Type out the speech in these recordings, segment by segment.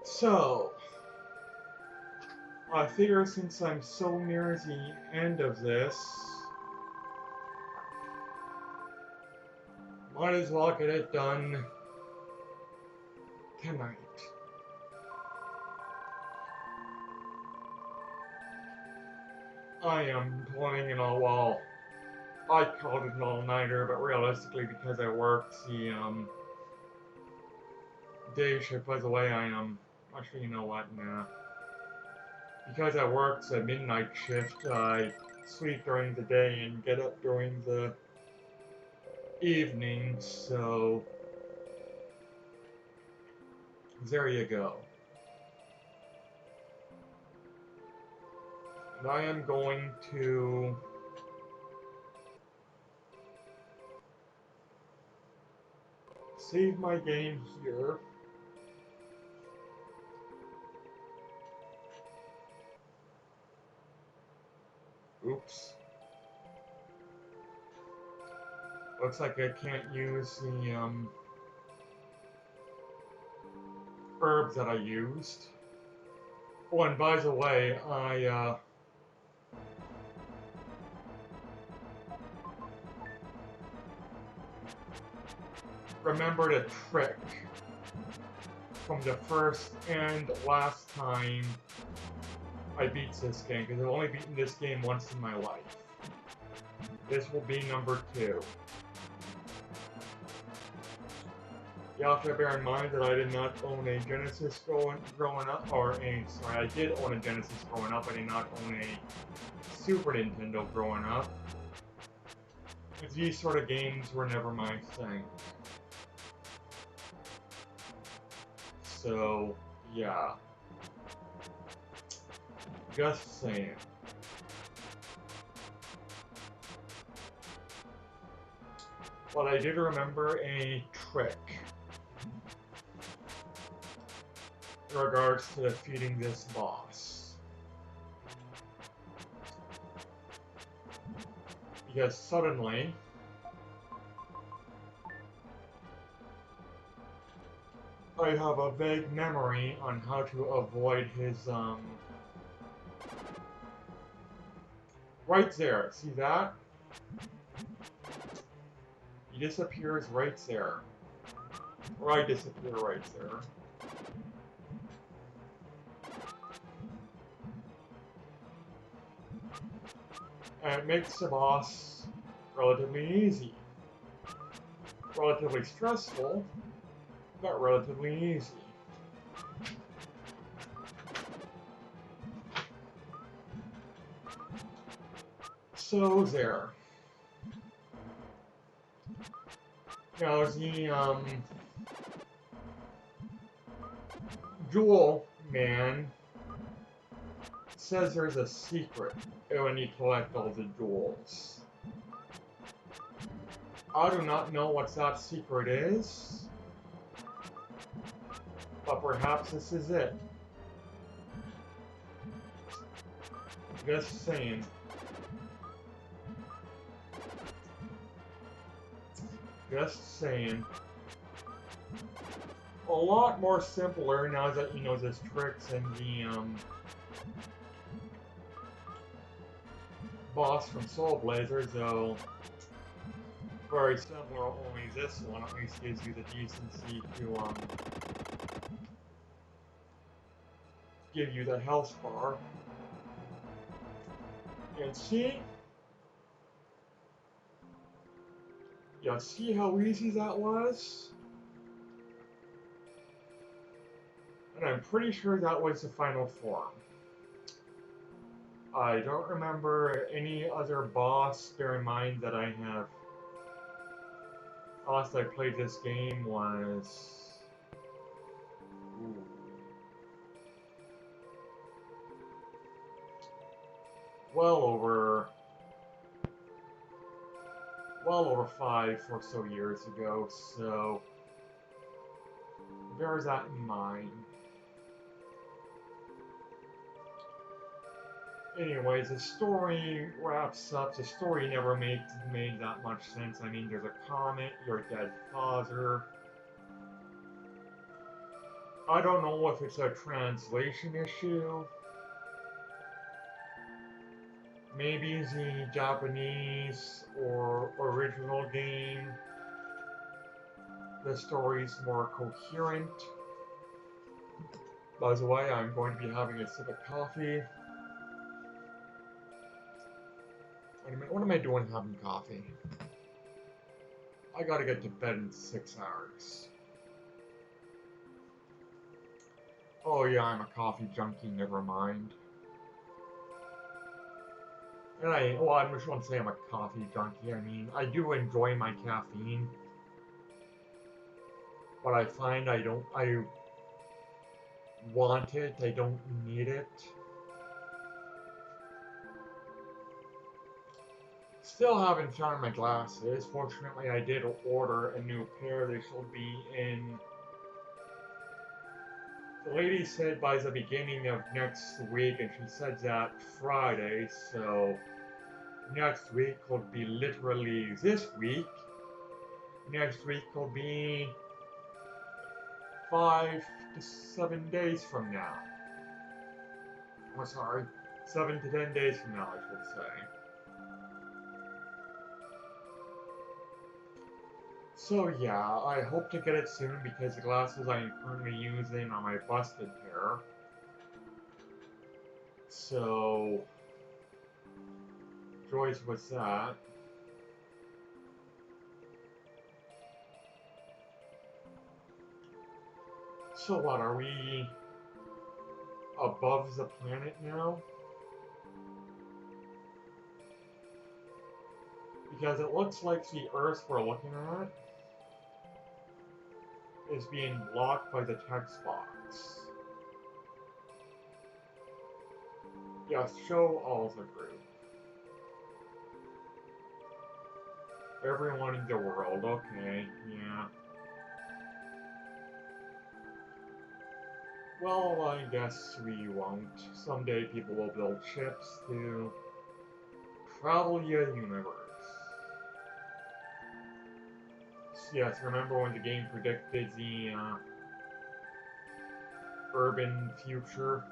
So, I figure since I'm so near the end of this, might as well get it done tonight. I am playing it all while I called it an all-nighter, but realistically, because I worked the day shift, by the way, I am. Actually, you know what? Nah. Because I worked the midnight shift, I sleep during the day and get up during the evening, so there you go. And I am going to save my game here. Oops. Looks like I can't use the herbs that I used. Oh, and by the way, I remembered a trick from the first and last time I beat this game, because I've only beaten this game once in my life. This will be number 2. You have to bear in mind that I did not own a Genesis growing up, sorry, I did own a Genesis growing up, I did not own a Super Nintendo growing up. These sort of games were never my thing. So, yeah. Just saying. But I did remember a trick in regards to defeating this boss. Because suddenly, I have a vague memory on how to avoid his, right there, see that? He disappears right there. Or I disappear right there. And it makes the boss relatively easy. Relatively stressful, but relatively easy. So there. Now the Jewel Man says there's a secret when you collect all the jewels. I do not know what that secret is, but perhaps this is it. Just saying. Just saying. A lot more simpler now that you know this tricks and the boss from Soul Blazer, though very similar, only this one at least gives you the decency to give you the health bar. And see? Yeah, see how easy that was? And I'm pretty sure that was the final form. I don't remember any other boss. Bear in mind that I have... Last I played this game was... Ooh. Well over 5 or so years ago, so bear that in mind. Anyways, the story wraps up. The story never made that much sense. I mean, there's a comet, your dead father. I don't know if it's a translation issue. Maybe the Japanese or original game, the story's more coherent. By the way, I'm going to be having a sip of coffee. What am I doing having coffee? I gotta get to bed in 6 hours. Oh yeah, I'm a coffee junkie, never mind. And I just want to say I'm a coffee junkie. I mean, I do enjoy my caffeine. But I find I want it, I don't need it. Still haven't found my glasses. Fortunately, I did order a new pair. They should be in. The lady said by the beginning of next week, and she said that Friday, so next week will be literally this week. Next week will be 5 to 7 days from now. Oh, sorry, 7 to 10 days from now, I should say. So yeah, I hope to get it soon because the glasses I am currently using are my busted pair. So, Joyce was that. So what, are we above the planet now? Because it looks like the Earth we're looking at is being blocked by the text box. Yes, show all the group. Everyone in the world, okay, yeah. Well, I guess we won't. Someday people will build ships to travel the universe. Yes, remember when the game predicted the urban future?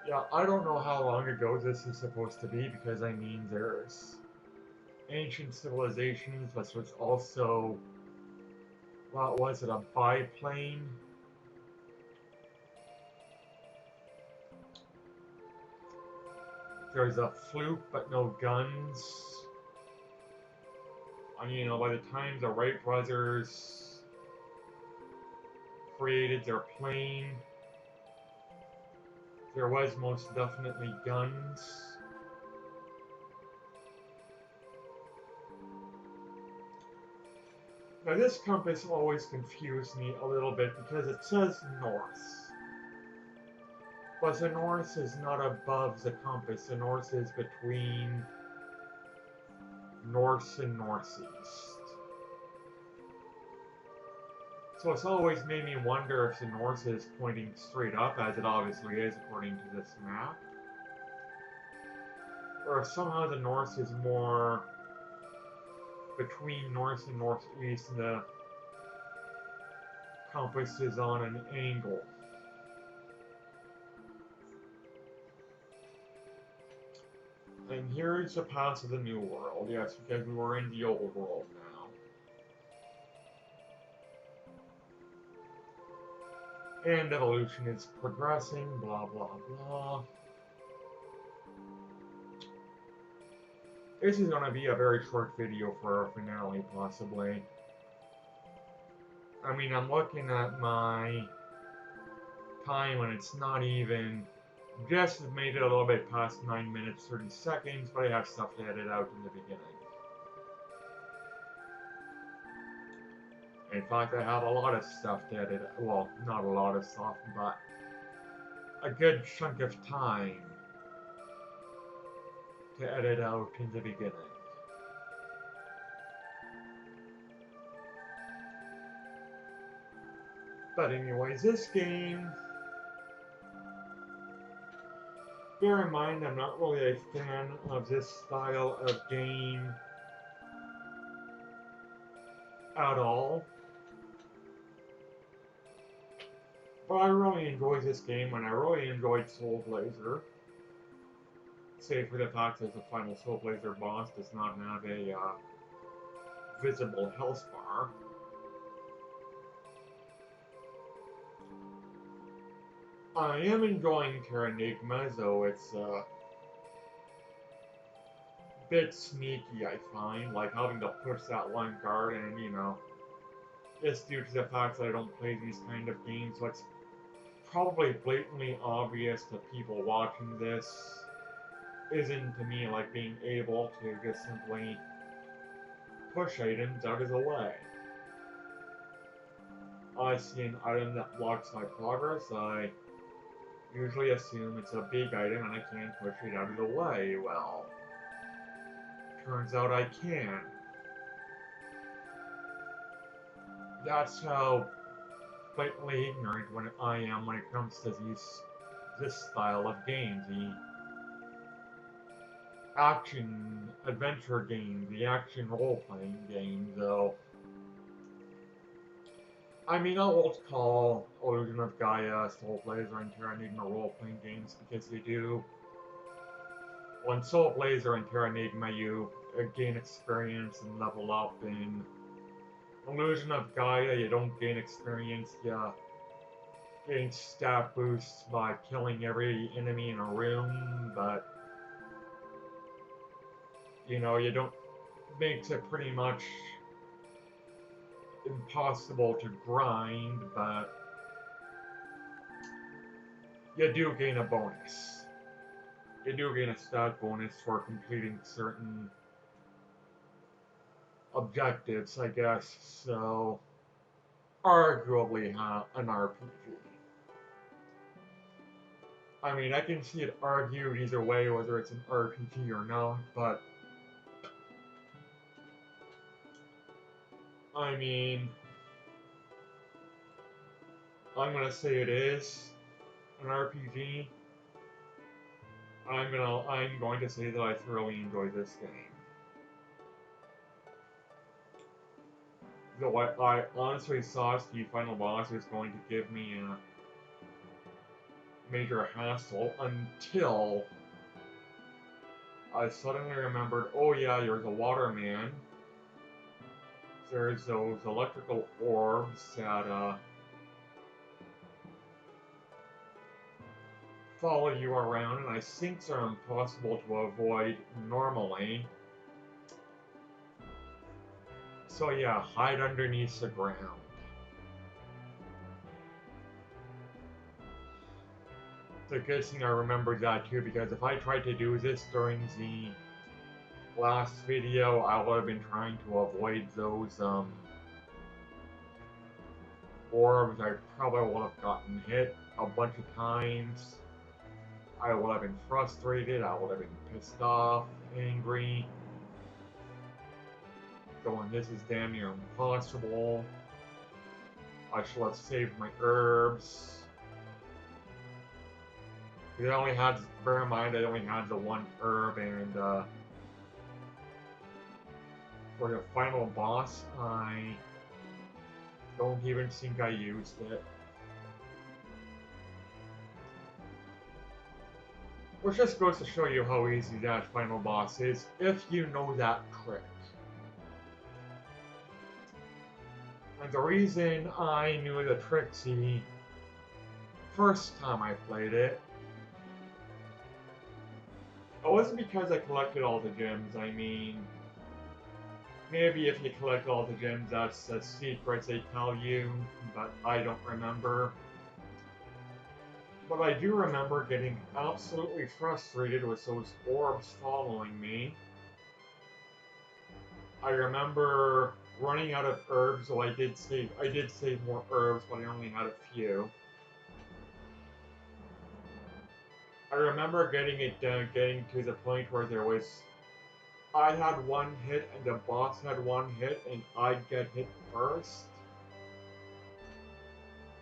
Yeah, I don't know how long ago this is supposed to be because I mean there's ancient civilizations, but was also, what was it, a biplane? There's a flute but no guns. And you know, by the time the Wright brothers created their plane, there was most definitely guns. Now this compass always confused me a little bit because it says north. But the north is not above the compass. The north is between north and northeast. So it's always made me wonder if the north is pointing straight up, as it obviously is according to this map. Or if somehow the north is more between north and northeast and the compass is on an angle. And here is the path of the new world. Yes, because we were in the old world now. And evolution is progressing, blah blah blah. This is going to be a very short video for our finale, possibly. I mean, I'm looking at my time and it's not even... Just made it a little bit past 9 minutes, 30 seconds, but I have stuff to edit out in the beginning. In fact, I have a lot of stuff to edit. Well, not a lot of stuff, but a good chunk of time to edit out in the beginning. But anyways, this game... Bear in mind, I'm not really a fan of this style of game. at all. But I really enjoyed this game, and I really enjoyed Soul Blazer. Save for the fact that the final Soul Blazer boss does not have a visible health bar. I am enjoying Terranigma, though it's a bit sneaky, I find, like having to push that one card, and you know, it's due to the fact that I don't play these kind of games, so it's probably blatantly obvious to people watching this isn't to me like being able to just simply push items out of the way. I see an item that blocks my progress, I usually assume it's a big item and I can't push it out of the way. Well, turns out I can. That's how blatantly ignorant I am when it comes to this style of games. The action adventure games, the action role-playing games, though. I mean, I won't call Illusion of Gaia, Soul Blazer, and Terranigma role-playing games because they do. When Soul Blazer and Terranigma, you gain experience and level up. In Illusion of Gaia, you don't gain experience, you gain stat boosts by killing every enemy in a room, but you know, you don't. Makes it pretty much impossible to grind, but you do gain a bonus. You do gain a stat bonus for completing certain objectives, I guess, so arguably an RPG. I mean, I can see it argued either way, whether it's an RPG or not, but I mean, I'm gonna say it is an RPG. I'm going to say that I thoroughly enjoy this game. Though I honestly thought the final boss was going to give me a major hassle until I suddenly remembered, oh yeah, you're the water man. There's those electrical orbs that follow you around, and I think they're impossible to avoid normally. So yeah, hide underneath the ground. It's a good thing I remembered that too, because if I tried to do this during the last video, I would have been trying to avoid those orbs. I probably would have gotten hit a bunch of times. I would have been frustrated, I would have been pissed off, angry, going, this is damn near impossible. I should have saved my herbs. I only had, bear in mind, I only had the one herb, and for the final boss, I don't even think I used it. Which just goes to show you how easy that final boss is, if you know that trick. And the reason I knew the trick the first time I played it, it wasn't because I collected all the gems. I mean, maybe if you collect all the gems, that's a secret they tell you, but I don't remember. But I do remember getting absolutely frustrated with those orbs following me. I remember running out of herbs, so I did save more herbs, but I only had a few. I remember getting to the point where I had one hit and the boss had one hit and I'd get hit first.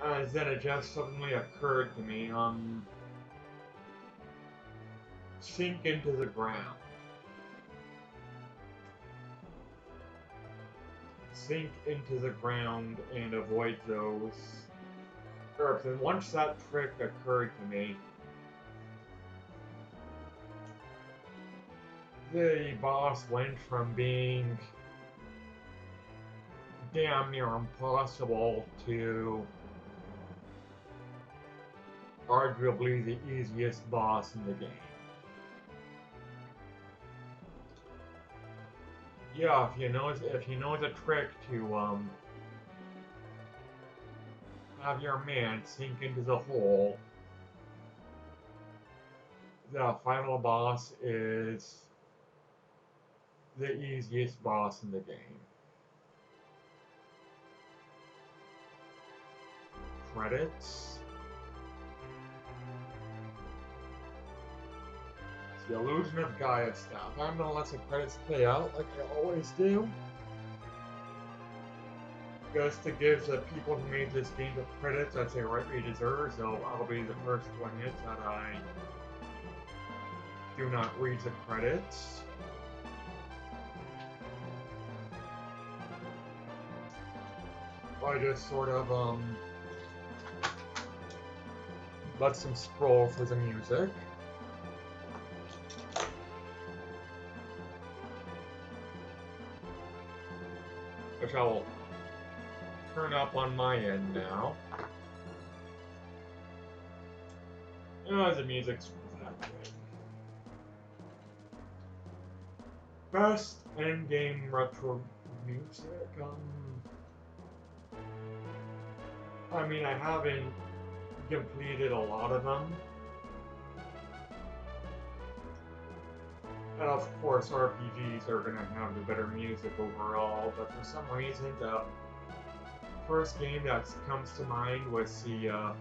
And then it just suddenly occurred to me, sink into the ground. sink into the ground and avoid those herbs. And once that trick occurred to me, the boss went from being damn near impossible to arguably the easiest boss in the game. Yeah, if you know the trick to have your man sink into the hole, the final boss is the easiest boss in the game. Credits. It's the illusion of Gaia stuff. I'm gonna let the credits play out like I always do. Just to give the people who made this game the credits that they rightly deserve, so I'll be the first to admit that I do not read the credits. I just sort of let them scroll for the music. Which I'll turn up on my end now. The music's not good. Best endgame retro music. I mean, I haven't completed a lot of them. And of course, RPGs are gonna have the better music overall, but for some reason, the first game that comes to mind was the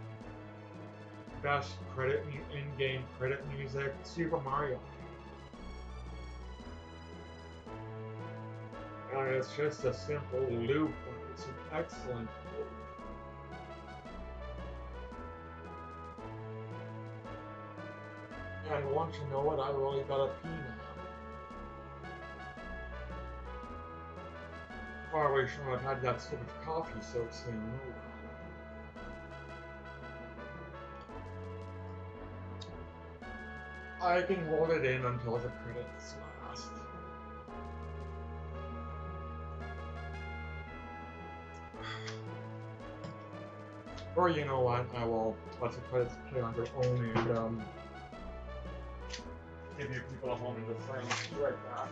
best in-game credit music, Super Mario. And it's just a simple loop, but it's an excellent loop. And once you know it, I really gotta pee now. Probably shouldn't have had that sip of coffee so soon. I can hold it in until the credits last. Or you know what, I will let the credits play on their own and give you people at home in the frame. Be right back.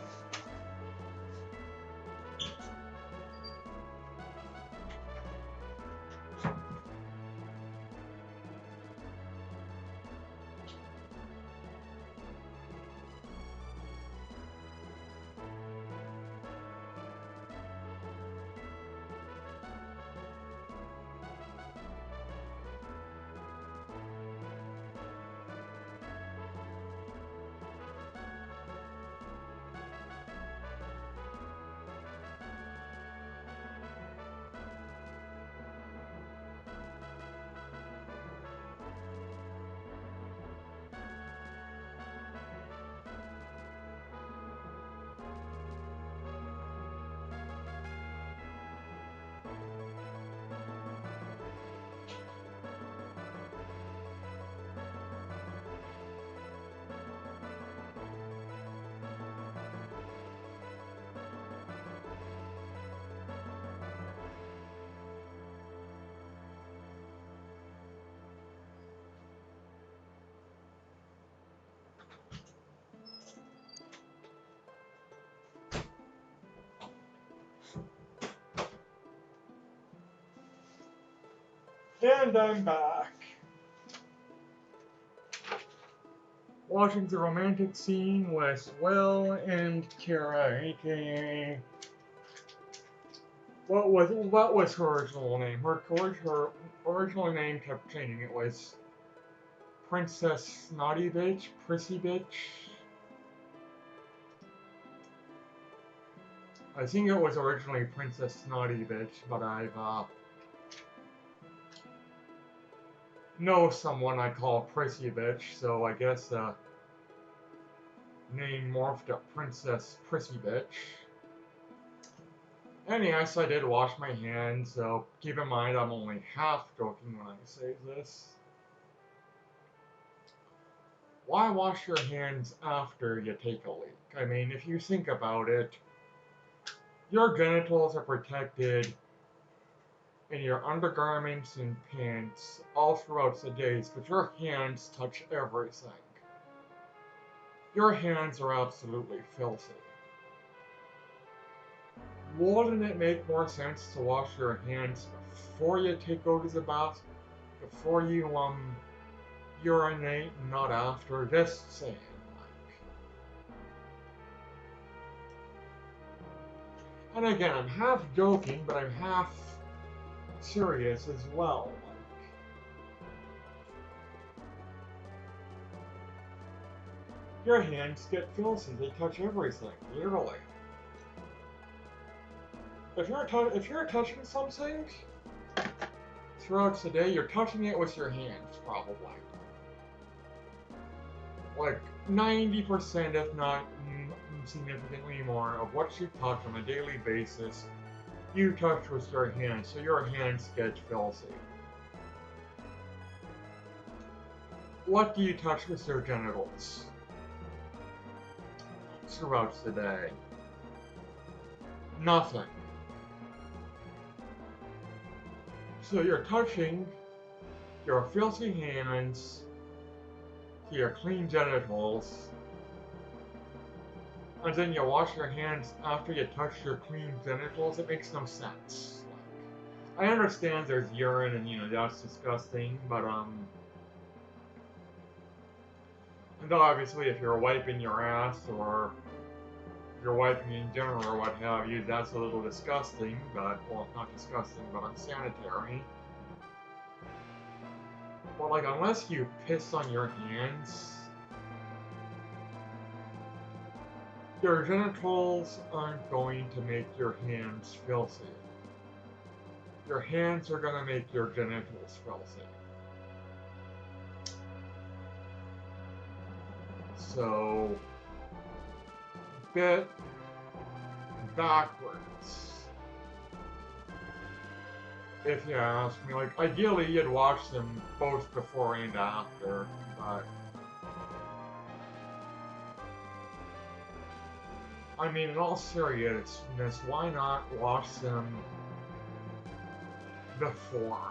And I'm back. Watching the romantic scene with Will and Kira, aka what was her original name? Her original name kept changing. It was Princess Snotty Bitch, Prissy Bitch. I think it was originally Princess Snotty Bitch, but I've know someone I call Prissy Bitch, so I guess the name morphed to Princess Prissy Bitch. And yes, I did wash my hands, so keep in mind I'm only half joking when I say this. Why wash your hands after you take a leak? I mean, if you think about it, your genitals are protected in your undergarments and pants all throughout the days, but your hands touch everything. Your hands are absolutely filthy. Wouldn't it make more sense to wash your hands before you go to the bath, before you urinate, and not after? Just saying. And again, I'm half joking, but I'm half serious as well. Your hands get filthy; they touch everything, literally. If you're touching something throughout the day, you're touching it with your hands, probably. Like 90%, if not significantly more, of what you touch on a daily basis, you touch with your hands, so your hands get filthy. What do you touch with your genitals throughout the day? Nothing. So you're touching your filthy hands to your clean genitals, and then you wash your hands after you touch your clean genitals. It makes no sense. I understand there's urine and that's disgusting, but and obviously if you're wiping your ass or you're wiping in general or what have you, that's a little disgusting, but, well, not disgusting, but unsanitary. But like, unless you piss on your hands, your genitals aren't going to make your hands filthy. Your hands are gonna make your genitals filthy. So, bit backwards. If you ask me, like, ideally you'd wash them both before and after, but I mean, in all seriousness, why not wash them before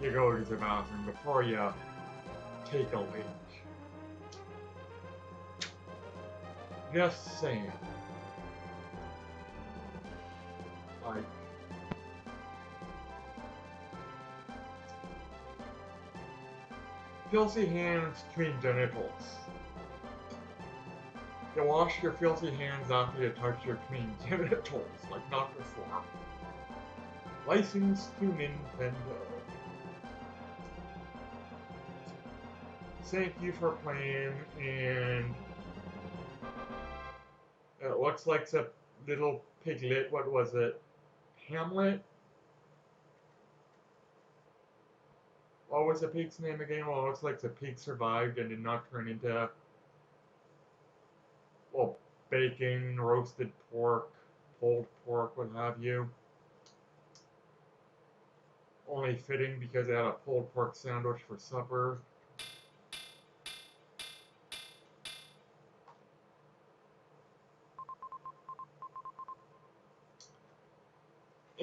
you go to the bathroom, before you take a leak? Just saying. Like, filthy hands, clean genitals. You wash your filthy hands after you touch your clean genitals, like not before. License to Nintendo. Thank you for playing, and it looks like the little piglet, what was it? Hamlet? What was the pig's name again? Well, it looks like the pig survived and did not turn into, well, bacon, roasted pork, pulled pork, what have you. Only fitting because they had a pulled pork sandwich for supper.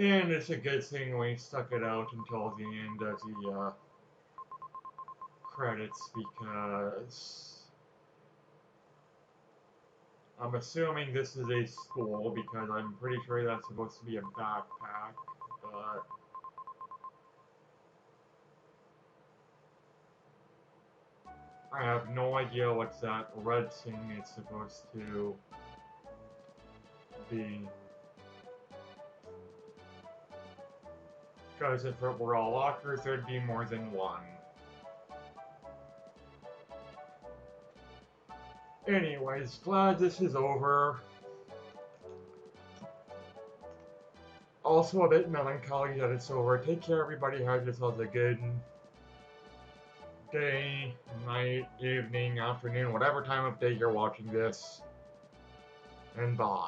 And it's a good thing we stuck it out until the end of the credits, because I'm assuming this is a school, because I'm pretty sure that's supposed to be a backpack, but I have no idea what that red thing is supposed to be. Because if it were all lockers, there'd be more than one. Anyways, glad this is over. Also a bit melancholy that it's over. Take care, everybody. Have yourselves a good day, night, evening, afternoon, whatever time of day you're watching this. and bye.